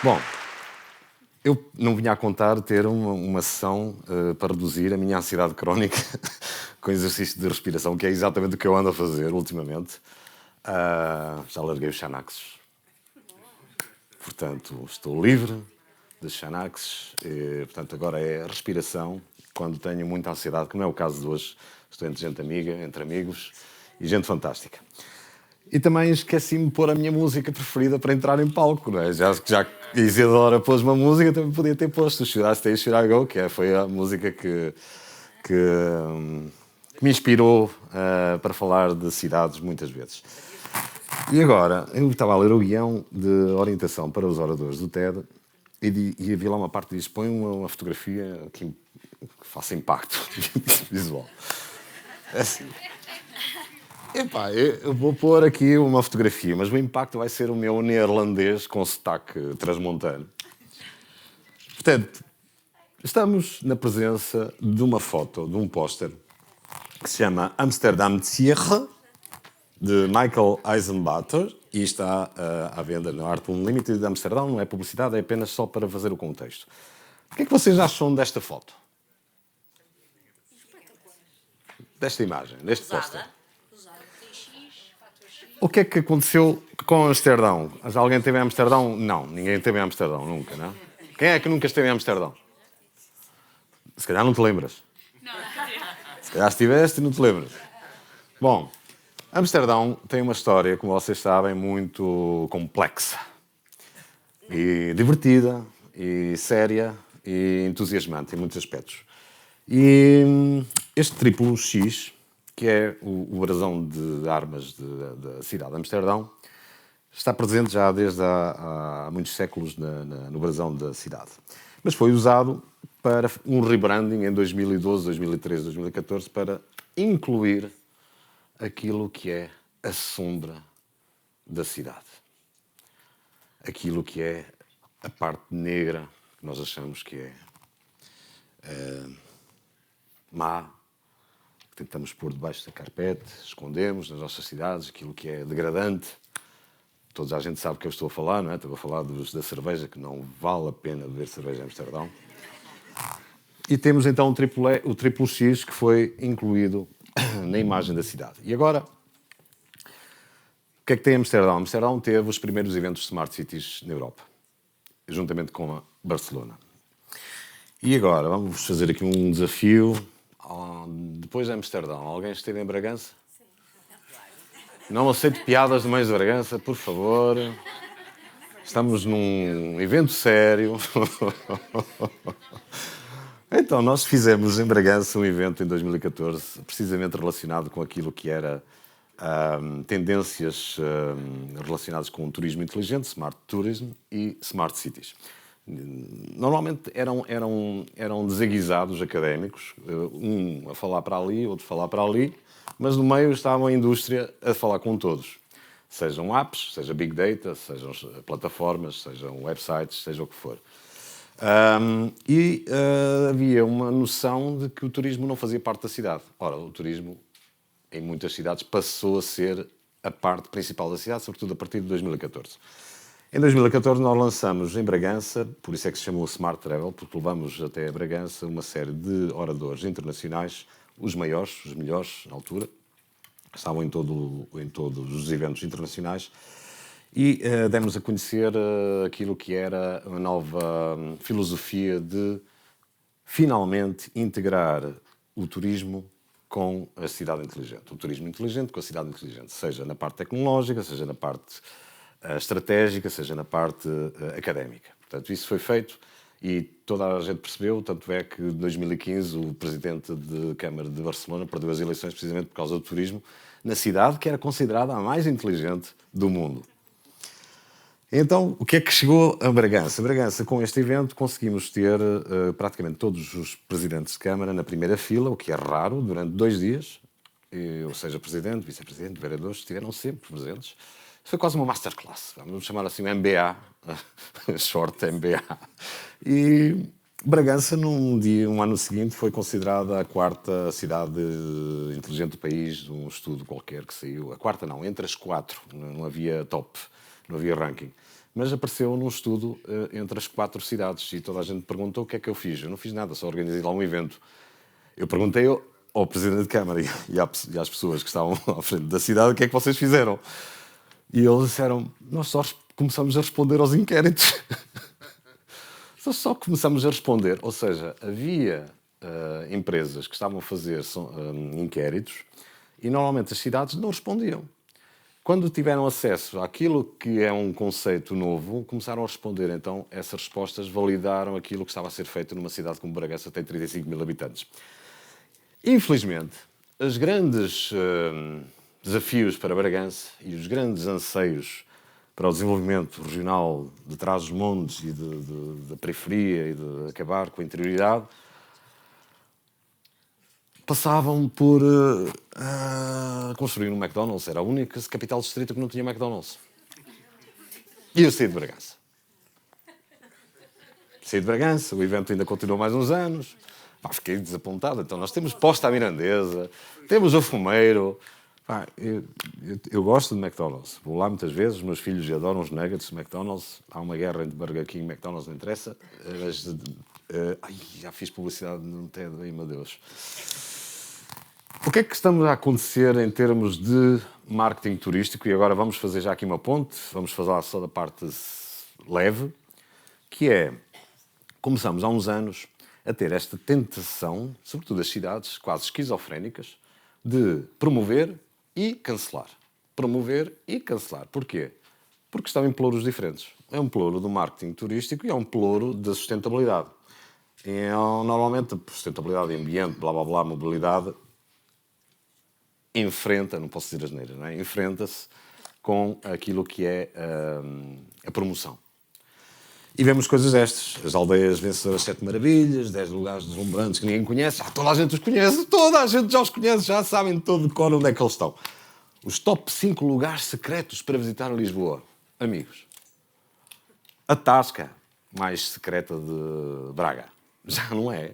Bom, eu não vinha a contar ter uma sessão para reduzir a minha ansiedade crónica com exercício de respiração, que é exatamente o que eu ando a fazer ultimamente. Já larguei os Xanaxes. Portanto, estou livre dos Xanaxes. Portanto, agora é respiração. Quando tenho muita ansiedade, que não é o caso de hoje, estou entre gente amiga, entre amigos e gente fantástica. E também esqueci-me de pôr a minha música preferida para entrar em palco, não é? Já que Isadora pôs uma música, também podia ter posto o Should I Stay, Should I Go, foi a música que me inspirou para falar de cidades muitas vezes. E agora, eu estava a ler o guião de orientação para os oradores do TED e havia lá uma parte que diz: põe uma fotografia que faça impacto visual. Assim. Epá, eu vou pôr aqui uma fotografia, mas o impacto vai ser o meu neerlandês com sotaque transmontano. Portanto, estamos na presença de uma foto, de um póster, que se chama Amsterdam Tier, de Michael Eisenbacher, e está à venda no Art Unlimited de Amsterdão. Não é publicidade, é apenas só para fazer o contexto. O que é que vocês acham desta foto? Desta imagem, deste póster? O que é que aconteceu com Amsterdão? Alguém esteve em Amsterdão? Não, ninguém esteve em Amsterdão, nunca, não? Quem é que nunca esteve em Amsterdão? Se calhar não te lembras. Não. Se calhar estiveste e não te lembras. Bom, Amsterdão tem uma história, como vocês sabem, muito complexa. E divertida, e séria, e entusiasmante em muitos aspectos. E este triplo X, que é o brasão de armas da cidade de Amsterdão, está presente já desde há muitos séculos no brasão da cidade. Mas foi usado para um rebranding em 2012, 2013, 2014 para incluir aquilo que é a sombra da cidade. Aquilo que é a parte negra que nós achamos que é má, que tentamos pôr debaixo da carpete, escondemos nas nossas cidades aquilo que é degradante. Toda a gente sabe que eu estou a falar, não é? Estou a falar da cerveja, que não vale a pena beber cerveja em Amsterdão. E temos então o triplo X, que foi incluído na imagem da cidade. E agora, o que é que tem Amsterdão? Amsterdão teve os primeiros eventos de Smart Cities na Europa, juntamente com a Barcelona. E agora, vamos fazer aqui um desafio. Depois de Amsterdão, alguém esteve em Bragança? Sim. Não aceito piadas do mês de Bragança, por favor. Estamos num evento sério. Então, nós fizemos em Bragança um evento em 2014, precisamente relacionado com aquilo que era tendências relacionadas com o turismo inteligente, Smart Tourism e Smart Cities. Normalmente eram desaguisados académicos, um a falar para ali, outro a falar para ali, mas no meio estava a indústria a falar com todos. Sejam apps, seja Big Data, sejam plataformas, sejam websites, seja o que for. Havia uma noção de que o turismo não fazia parte da cidade. Ora, o turismo, em muitas cidades, passou a ser a parte principal da cidade, sobretudo a partir de 2014. Em 2014 nós lançamos em Bragança, por isso é que se chamou Smart Travel, porque levamos até a Bragança uma série de oradores internacionais, os maiores, os melhores na altura, estavam em todos os eventos internacionais, e demos a conhecer aquilo que era uma nova filosofia de finalmente integrar o turismo com a cidade inteligente. O turismo inteligente com a cidade inteligente, seja na parte tecnológica, seja na parte estratégica, seja na parte académica. Portanto, isso foi feito e toda a gente percebeu, tanto é que em 2015 o presidente de Câmara de Barcelona perdeu as eleições precisamente por causa do turismo na cidade que era considerada a mais inteligente do mundo. Então, o que é que chegou a Bragança? Bragança, com este evento, conseguimos ter praticamente todos os presidentes de Câmara na primeira fila, o que é raro, durante 2 dias. Ou seja, presidente, vice-presidente, vereadores, estiveram sempre presentes. Foi quase uma masterclass, vamos chamar assim, um MBA, short MBA. E Bragança, um ano seguinte, foi considerada a 4ª cidade inteligente do país, de um estudo qualquer que saiu. A 4ª não, entre as 4, não havia top. não havia ranking. Mas apareceu num estudo entre as 4 cidades e toda a gente perguntou o que é que eu fiz. Eu não fiz nada, só organizei lá um evento. Eu perguntei ao Presidente de Câmara e às pessoas que estavam à frente da cidade o que é que vocês fizeram. E eles disseram, nós só começamos a responder aos inquéritos. Só começamos a responder. Ou seja, havia empresas que estavam a fazer inquéritos e normalmente as cidades não respondiam. Quando tiveram acesso àquilo que é um conceito novo, começaram a responder. Então, essas respostas validaram aquilo que estava a ser feito numa cidade como Bragança, que tem 35 mil habitantes. Infelizmente, os grandes desafios para Bragança e os grandes anseios para o desenvolvimento regional de Trás-os-Montes e da periferia e de acabar com a interioridade passavam por construir um McDonald's. Era a única capital distrito que não tinha McDonald's. E eu saí de Bragança. Saí de Bragança, o evento ainda continuou mais uns anos. Fiquei desapontado. Então nós temos Posta à Mirandesa, temos o Fumeiro. Eu gosto de McDonald's. Vou lá muitas vezes, os meus filhos adoram os nuggets de McDonald's. Há uma guerra entre Burger King e McDonald's, não interessa. Mas, já fiz publicidade no TED, ai meu Deus. O que é que estamos a acontecer em termos de marketing turístico? E agora vamos fazer já aqui uma ponte, vamos falar só da parte leve, que é, começamos há uns anos a ter esta tentação, sobretudo das cidades quase esquizofrénicas, de promover e cancelar. Promover e cancelar. Porquê? Porque estão em pelouros diferentes. É um pelouro do marketing turístico e é um pelouro da sustentabilidade. E normalmente, sustentabilidade, ambiente, blá blá blá, mobilidade, não posso dizer asneiras, não é? Enfrenta-se com aquilo que é a promoção. E vemos coisas destas. As aldeias vencedoras 7 maravilhas, 10 lugares deslumbrantes que ninguém conhece. Toda a gente os conhece, toda a gente já os conhece, já sabem todo de cor onde é que eles estão. Os top 5 lugares secretos para visitar Lisboa. Amigos, a tasca mais secreta de Braga. Já não é.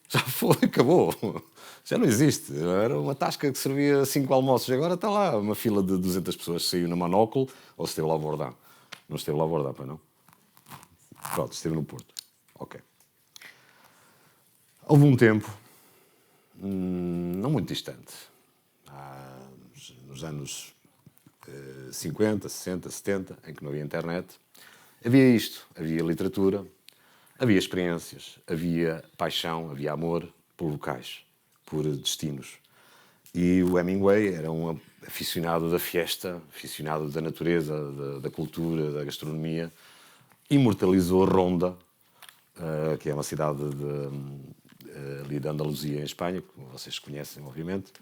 Já foi, acabou. Já não existe. Era uma tasca que servia 5 almoços. Agora está lá uma fila de 200 pessoas. Saiu na Monóculo ou esteve lá a Bordão? Não esteve lá a Bordão, pois não? Pronto, esteve no Porto. Ok. Houve um tempo, não muito distante, nos anos 50, 60, 70, em que não havia internet, havia isto. Havia literatura, havia experiências, havia paixão, havia amor por locais, por destinos. E o Hemingway era um aficionado da fiesta, aficionado da natureza, da cultura, da gastronomia. Imortalizou Ronda, que é uma cidade ali de Andaluzia, em Espanha, que vocês conhecem, obviamente.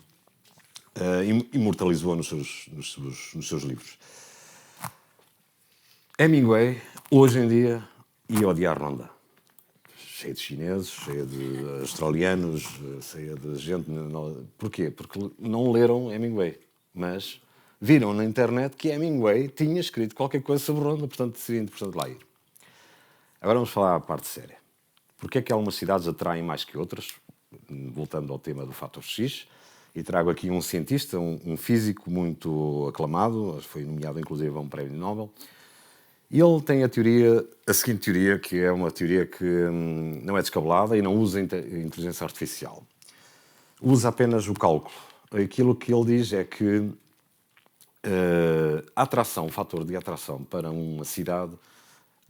Imortalizou nos seus livros. Hemingway, hoje em dia, ia odiar Ronda. Cheia de chineses, cheia de australianos, cheia de gente... Porquê? Porque não leram Hemingway, mas viram na internet que Hemingway tinha escrito qualquer coisa sobre Ronda, portanto seria interessante lá ir. Agora vamos falar à parte séria. Porquê é que algumas cidades atraem mais que outras? Voltando ao tema do fator X, e trago aqui um cientista, um físico muito aclamado, foi nomeado inclusive a um prémio Nobel, e ele tem a seguinte teoria, que é uma teoria que não é descabelada e não usa inteligência artificial. Usa apenas o cálculo. Aquilo que ele diz é que a atração, o fator de atração para uma cidade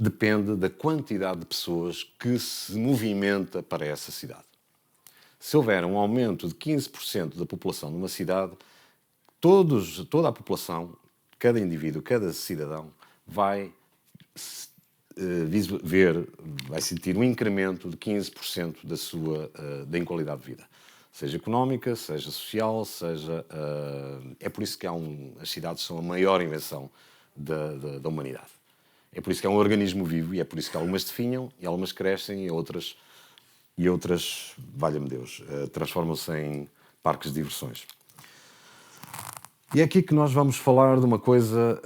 depende da quantidade de pessoas que se movimenta para essa cidade. Se houver um aumento de 15% da população numa cidade, toda a população, cada indivíduo, cada cidadão, vai sentir um incremento de 15% da qualidade de vida. Seja económica, seja social, seja... é por isso que as cidades são a maior invenção da humanidade. É por isso que é um organismo vivo e é por isso que algumas definham e algumas crescem e outras, valha-me Deus, transformam-se em parques de diversões. E é aqui que nós vamos falar de uma coisa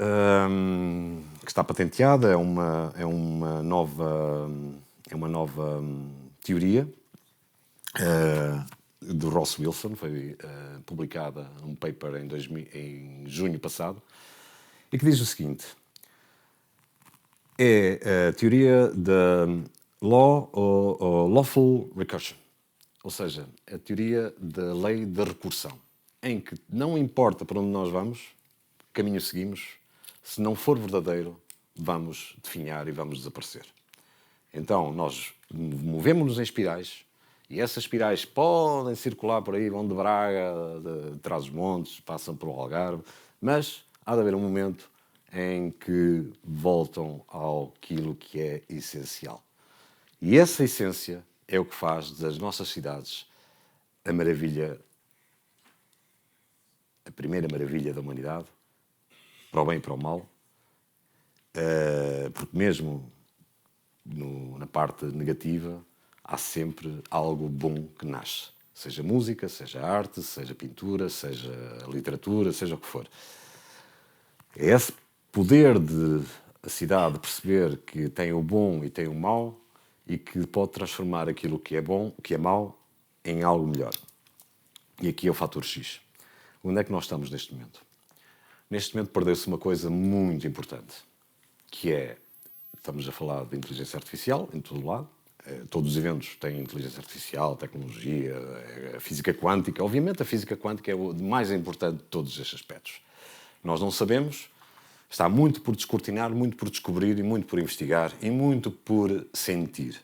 que está patenteada, é uma nova teoria do Ross Wilson, foi publicada num paper em junho passado, e que diz o seguinte: é a teoria da law ou lawful recursion, ou seja, a teoria da lei da recursão, em que não importa para onde nós vamos, que caminho seguimos, se não for verdadeiro, vamos definhar e vamos desaparecer. Então, nós movemos-nos em espirais, e essas espirais podem circular por aí, vão de Braga, de Trás-os-Montes, passam por Algarve, mas há de haver um momento em que voltam àquilo que é essencial. E essa essência é o que faz das nossas cidades a maravilha, a primeira maravilha da humanidade, para o bem e para o mal, porque mesmo na parte negativa há sempre algo bom que nasce. Seja música, seja arte, seja pintura, seja literatura, seja o que for. É esse poder de a cidade perceber que tem o bom e tem o mau e que pode transformar aquilo que é bom, que é mau, em algo melhor. E aqui é o fator X. Onde é que nós estamos neste momento? Neste momento perdeu-se uma coisa muito importante, que é, estamos a falar de inteligência artificial em todo o lado. Todos os eventos têm inteligência artificial, tecnologia, a física quântica. Obviamente a física quântica é o mais importante de todos estes aspectos. Nós não sabemos, está muito por descortinar, muito por descobrir e muito por investigar e muito por sentir.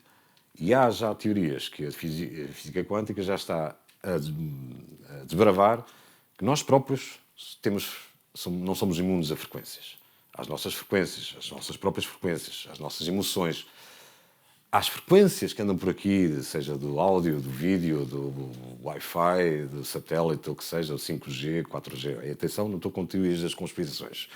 E há já teorias que a física quântica já está a desbravar que nós próprios não somos imunes a frequências. Às nossas frequências, às nossas próprias frequências, às nossas emoções, às frequências que andam por aqui, seja do áudio, do vídeo, do Wi-Fi, do satélite, ou que seja, do 5G, 4G. E atenção, não estou com teorias das conspirações.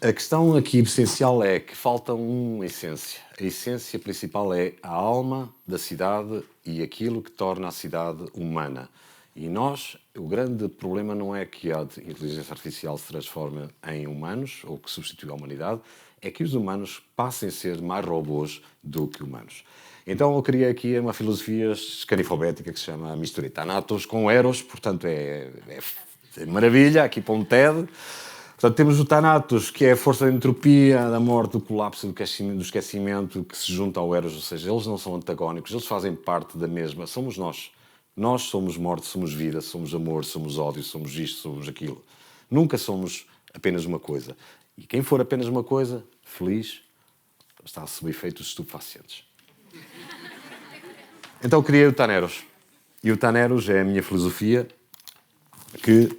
A questão aqui essencial é que falta uma essência. A essência principal é a alma da cidade e aquilo que torna a cidade humana. E nós, o grande problema não é que a inteligência artificial se transforme em humanos ou que substitui a humanidade, é que os humanos passem a ser mais robôs do que humanos. Então eu criei aqui uma filosofia escanifobética que se chama mistura Thanatos com Eros, portanto é maravilha, aqui para um TED. Portanto, temos o Thanatos, que é a força da entropia, da morte, do colapso, do esquecimento, que se junta ao Eros, ou seja, eles não são antagónicos, eles fazem parte da mesma, somos nós. Nós somos morte, somos vida, somos amor, somos ódio, somos isto, somos aquilo. Nunca somos apenas uma coisa. E quem for apenas uma coisa, feliz, está sob efeitos estupefacientes. Então criei o Taneros. E o Taneros é a minha filosofia que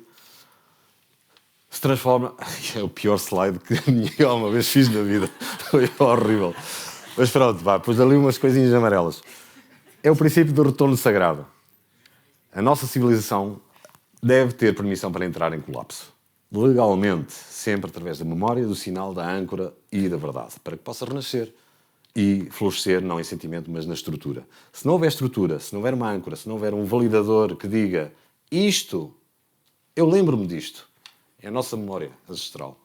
se transforma... É o pior slide que eu alguma vez fiz na vida. Foi horrível. Mas pronto, pus ali umas coisinhas amarelas. É o princípio do retorno sagrado. A nossa civilização deve ter permissão para entrar em colapso. Legalmente, sempre através da memória, do sinal, da âncora e da verdade, para que possa renascer e florescer, não em sentimento, mas na estrutura. Se não houver estrutura, se não houver uma âncora, se não houver um validador que diga isto, eu lembro-me disto, é a nossa memória ancestral.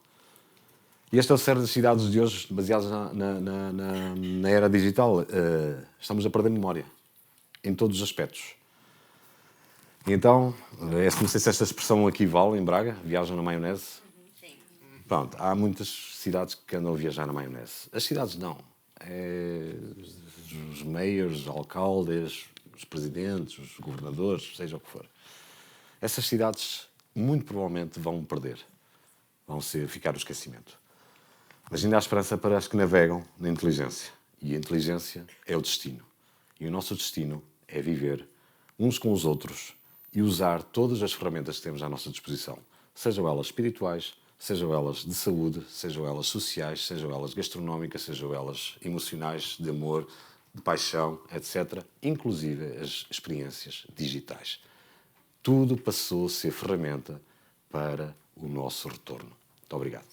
E este é o cerne das cidades de hoje, baseadas na era digital. Estamos a perder memória, em todos os aspectos. Então, não sei se esta expressão aqui vale em Braga, viajam na maionese. Sim. Pronto, há muitas cidades que andam a viajar na maionese. As cidades não. Os mayors, os alcaldes, os presidentes, os governadores, seja o que for. Essas cidades, muito provavelmente, vão perder. Ficar no esquecimento. Mas ainda há esperança para as que navegam na inteligência. E a inteligência é o destino. E o nosso destino é viver uns com os outros e usar todas as ferramentas que temos à nossa disposição, sejam elas espirituais, sejam elas de saúde, sejam elas sociais, sejam elas gastronómicas, sejam elas emocionais, de amor, de paixão, etc., inclusive as experiências digitais. Tudo passou a ser ferramenta para o nosso retorno. Muito obrigado.